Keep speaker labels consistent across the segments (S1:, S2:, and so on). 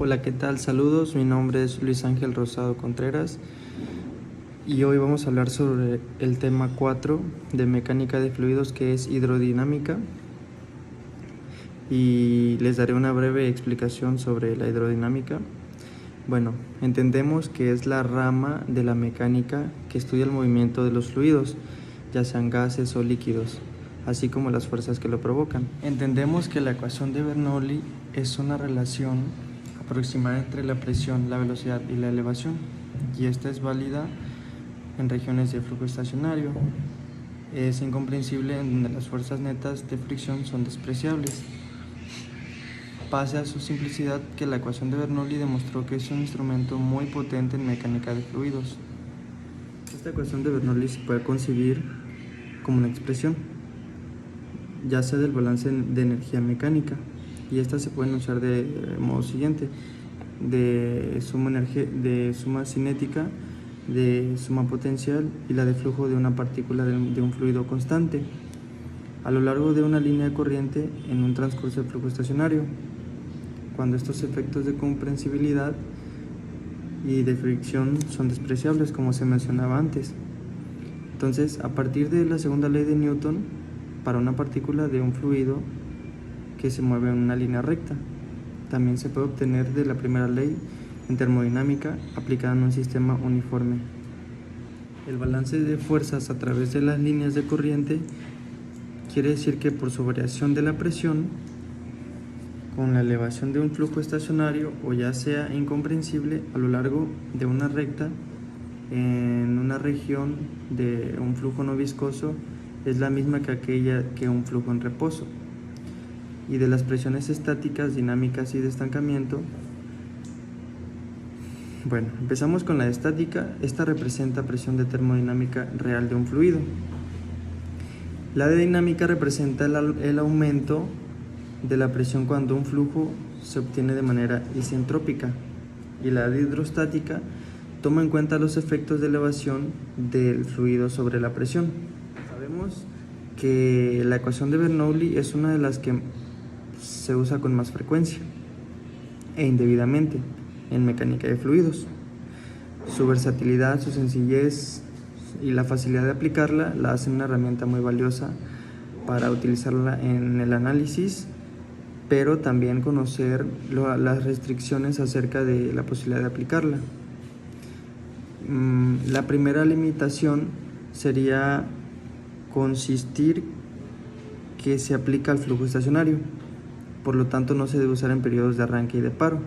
S1: Hola, ¿qué tal? Saludos, mi nombre es Luis Ángel Rosado Contreras y hoy vamos a hablar sobre el tema 4 de mecánica de fluidos, que es hidrodinámica, y les daré una breve explicación sobre la hidrodinámica. Bueno, entendemos que es la rama de la mecánica que estudia el movimiento de los fluidos, ya sean gases o líquidos, así como las fuerzas que lo provocan. Entendemos que la ecuación de Bernoulli es una relación aproximada entre la presión, la velocidad y la elevación, y esta es válida en regiones de flujo estacionario. Es incomprensible en donde las fuerzas netas de fricción son despreciables. Pase a su simplicidad que la ecuación de Bernoulli demostró que es un instrumento muy potente en mecánica de fluidos. Esta ecuación de Bernoulli se puede concebir como una expresión, ya sea del balance de energía mecánica, y estas se pueden usar de modo siguiente: de suma cinética, de suma potencial y la de flujo de una partícula de un fluido constante a lo largo de una línea de corriente en un transcurso de flujo estacionario, cuando estos efectos de comprensibilidad y de fricción son despreciables, como se mencionaba antes. Entonces, a partir de la segunda ley de Newton, para una partícula de un fluido que se mueve en una línea recta, también se puede obtener de la primera ley en termodinámica aplicada en un sistema uniforme. El balance de fuerzas a través de las líneas de corriente quiere decir que por su variación de la presión con la elevación de un flujo estacionario, o ya sea incomprensible, a lo largo de una recta en una región de un flujo no viscoso, es la misma que aquella que un flujo en reposo. Y de las presiones estáticas, dinámicas y de estancamiento, bueno, empezamos con la estática. Esta representa presión de termodinámica real de un fluido. La de dinámica representa el aumento de la presión cuando un flujo se obtiene de manera isentrópica, y la de hidrostática toma en cuenta los efectos de elevación del fluido sobre la presión. Sabemos que la ecuación de Bernoulli es una de las que se usa con más frecuencia e indebidamente en mecánica de fluidos. Su versatilidad, su sencillez y la facilidad de aplicarla la hacen una herramienta muy valiosa para utilizarla en el análisis, pero también conocer las restricciones acerca de la posibilidad de aplicarla. La primera limitación sería consistir que se aplica al flujo estacionario, por lo tanto no se debe usar en periodos de arranque y de paro.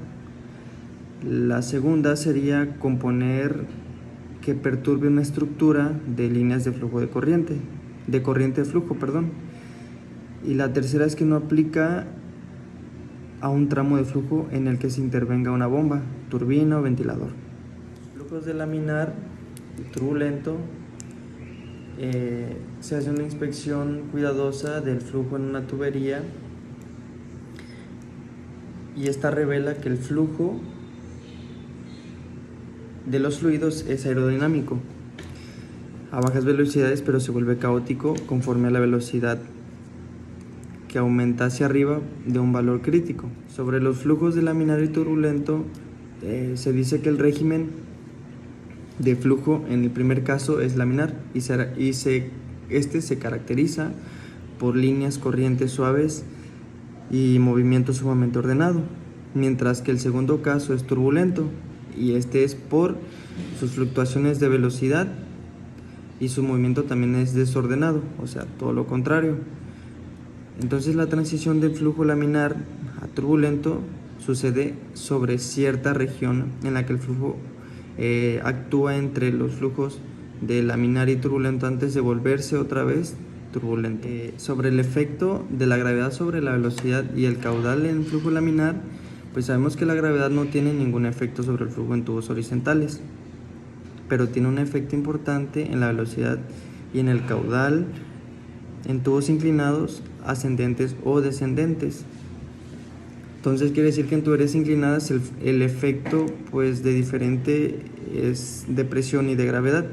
S1: La segunda sería componer que perturbe una estructura de líneas de flujo de corriente de flujo, perdón. Y la tercera es que no aplica a un tramo de flujo en el que se intervenga una bomba, turbina o ventilador. Flujos de laminar y turbulento, se hace una inspección cuidadosa del flujo en una tubería, y esta revela que el flujo de los fluidos es aerodinámico a bajas velocidades, pero se vuelve caótico conforme a la velocidad que aumenta hacia arriba de un valor crítico. Sobre los flujos de laminar y turbulento, se dice que el régimen de flujo en el primer caso es laminar este se caracteriza por líneas corrientes suaves y movimiento sumamente ordenado, mientras que el segundo caso es turbulento, y este es por sus fluctuaciones de velocidad y su movimiento también es desordenado, o sea, todo lo contrario. Entonces la transición del flujo laminar a turbulento sucede sobre cierta región en la que el flujo actúa entre los flujos de laminar y turbulento antes de volverse otra vez turbulento. Sobre el efecto de la gravedad sobre la velocidad y el caudal en el flujo laminar, pues sabemos que la gravedad no tiene ningún efecto sobre el flujo en tubos horizontales, pero tiene un efecto importante en la velocidad y en el caudal en tubos inclinados, ascendentes o descendentes. Entonces quiere decir que en tuberías inclinadas el efecto pues de diferente es de presión y de gravedad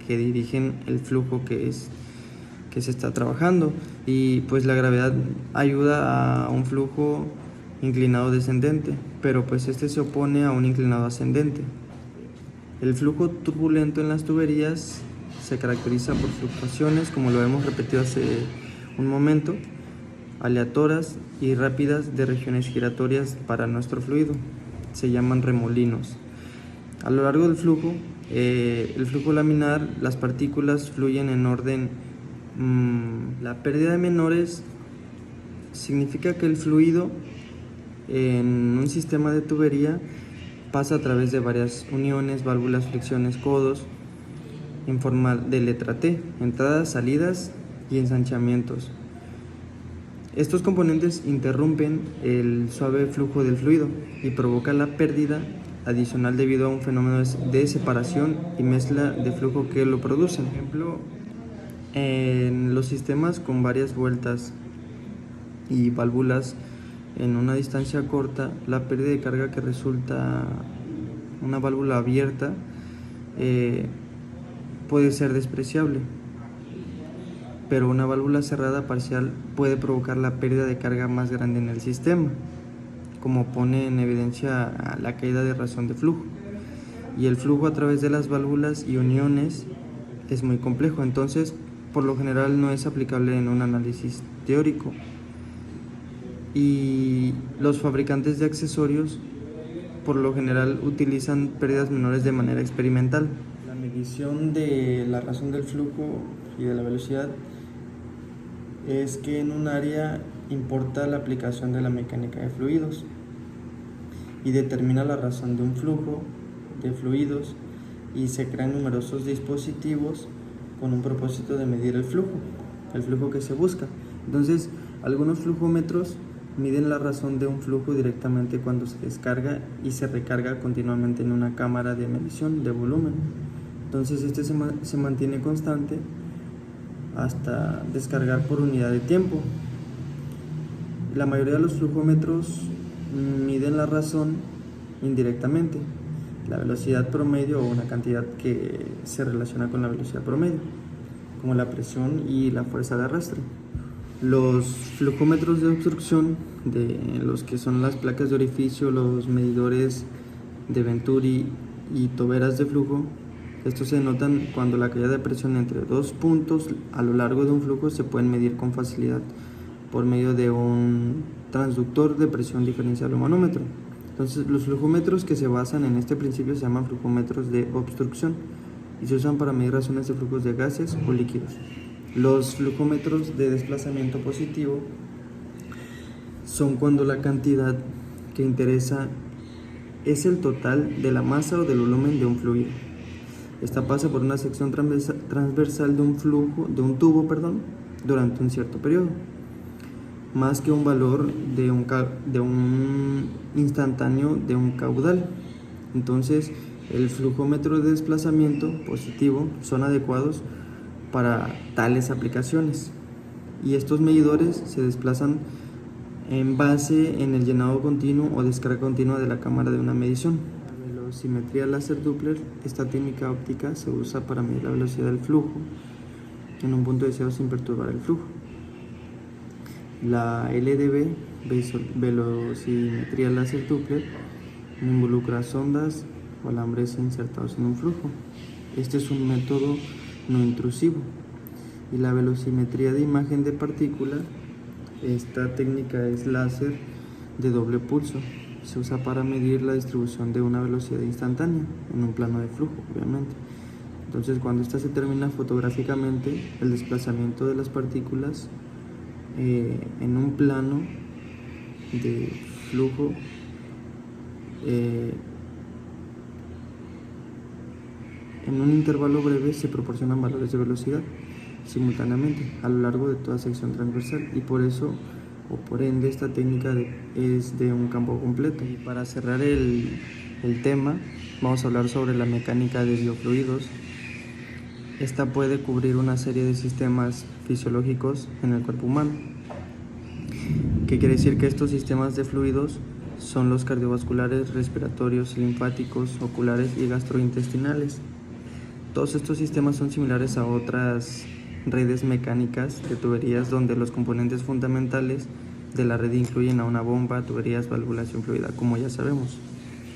S1: que dirigen el flujo que se está trabajando, y pues la gravedad ayuda a un flujo inclinado descendente, pero pues este se opone a un inclinado ascendente. El flujo turbulento en las tuberías se caracteriza por fluctuaciones, como lo hemos repetido hace un momento, aleatorias y rápidas de regiones giratorias para nuestro fluido. Se llaman remolinos. A lo largo del flujo, el flujo laminar, las partículas fluyen en orden. La pérdida de menores significa que el fluido en un sistema de tubería pasa a través de varias uniones, válvulas, fricciones, codos, en forma de letra T, entradas, salidas y ensanchamientos. Estos componentes interrumpen el suave flujo del fluido y provocan la pérdida adicional debido a un fenómeno de separación y mezcla de flujo que lo producen. Por ejemplo, en los sistemas con varias vueltas y válvulas en una distancia corta, la pérdida de carga que resulta una válvula abierta puede ser despreciable, pero una válvula cerrada parcial puede provocar la pérdida de carga más grande en el sistema, como pone en evidencia la caída de razón de flujo. Y el flujo a través de las válvulas y uniones es muy complejo, entonces por lo general no es aplicable en un análisis teórico. Y los fabricantes de accesorios por lo general utilizan pérdidas menores de manera experimental. La medición de la razón del flujo y de la velocidad es que en un área importa la aplicación de la mecánica de fluidos y determina la razón de un flujo de fluidos, y se crean numerosos dispositivos con un propósito de medir el flujo que se busca. Entonces, algunos flujómetros miden la razón de un flujo directamente cuando se descarga y se recarga continuamente en una cámara de medición de volumen. Entonces este se mantiene constante hasta descargar por unidad de tiempo. La mayoría de los flujómetros miden la razón indirectamente, la velocidad promedio o una cantidad que se relaciona con la velocidad promedio, como la presión y la fuerza de arrastre. Los flujómetros de obstrucción, de los que son las placas de orificio, los medidores de Venturi y toberas de flujo, estos se notan cuando la caída de presión entre dos puntos a lo largo de un flujo se pueden medir con facilidad por medio de un transductor de presión diferencial o manómetro. Entonces, los flujómetros que se basan en este principio se llaman flujómetros de obstrucción y se usan para medir razones de flujos de gases o líquidos. Los flujómetros de desplazamiento positivo son cuando la cantidad que interesa es el total de la masa o del volumen de un fluido. Esta pasa por una sección transversal de un tubo, durante un cierto periodo, más que un valor de un instantáneo de un caudal. Entonces, el flujómetro de desplazamiento positivo son adecuados para tales aplicaciones, y estos medidores se desplazan en base en el llenado continuo o descarga continua de la cámara de una medición. La velocimetría láser Doppler, esta técnica óptica se usa para medir la velocidad del flujo en un punto deseado sin perturbar el flujo. La LDB, velocimetría láser Doppler, involucra sondas o alambres insertados en un flujo. Este es un método no intrusivo. Y la velocimetría de imagen de partícula, esta técnica es láser de doble pulso. Se usa para medir la distribución de una velocidad instantánea en un plano de flujo, obviamente. Entonces, cuando esta se determina fotográficamente el desplazamiento de las partículas en un plano de flujo, en un intervalo breve se proporcionan valores de velocidad simultáneamente a lo largo de toda sección transversal, y por eso o por ende esta técnica es de un campo completo. Y para cerrar el tema, vamos a hablar sobre la mecánica de biofluidos. Esta puede cubrir una serie de sistemas fisiológicos en el cuerpo humano. ¿Qué quiere decir? Que estos sistemas de fluidos son los cardiovasculares, respiratorios, linfáticos, oculares y gastrointestinales. Todos estos sistemas son similares a otras redes mecánicas de tuberías donde los componentes fundamentales de la red incluyen a una bomba, tuberías, valvulación fluida, como ya sabemos.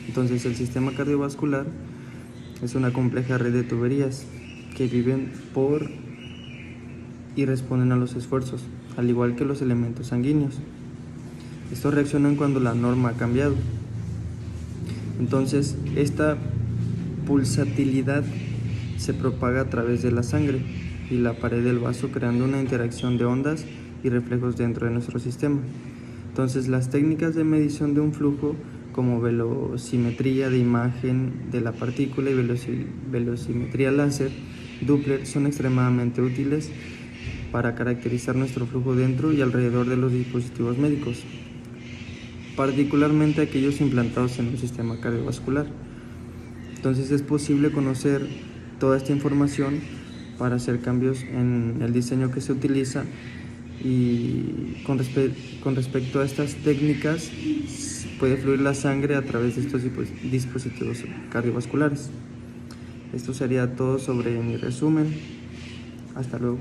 S1: Entonces, el sistema cardiovascular es una compleja red de tuberías que viven por y responden a los esfuerzos, al igual que los elementos sanguíneos. Estos reaccionan cuando la norma ha cambiado. Entonces, esta pulsatilidad se propaga a través de la sangre y la pared del vaso, creando una interacción de ondas y reflejos dentro de nuestro sistema. Entonces, las técnicas de medición de un flujo, como velocimetría de imagen de la partícula y velocimetría láser Doppler, son extremadamente útiles para caracterizar nuestro flujo dentro y alrededor de los dispositivos médicos, particularmente aquellos implantados en un sistema cardiovascular. Entonces, es posible conocer toda esta información para hacer cambios en el diseño que se utiliza, y con respecto a estas técnicas puede fluir la sangre a través de estos dispositivos cardiovasculares. Esto sería todo sobre mi resumen. Hasta luego.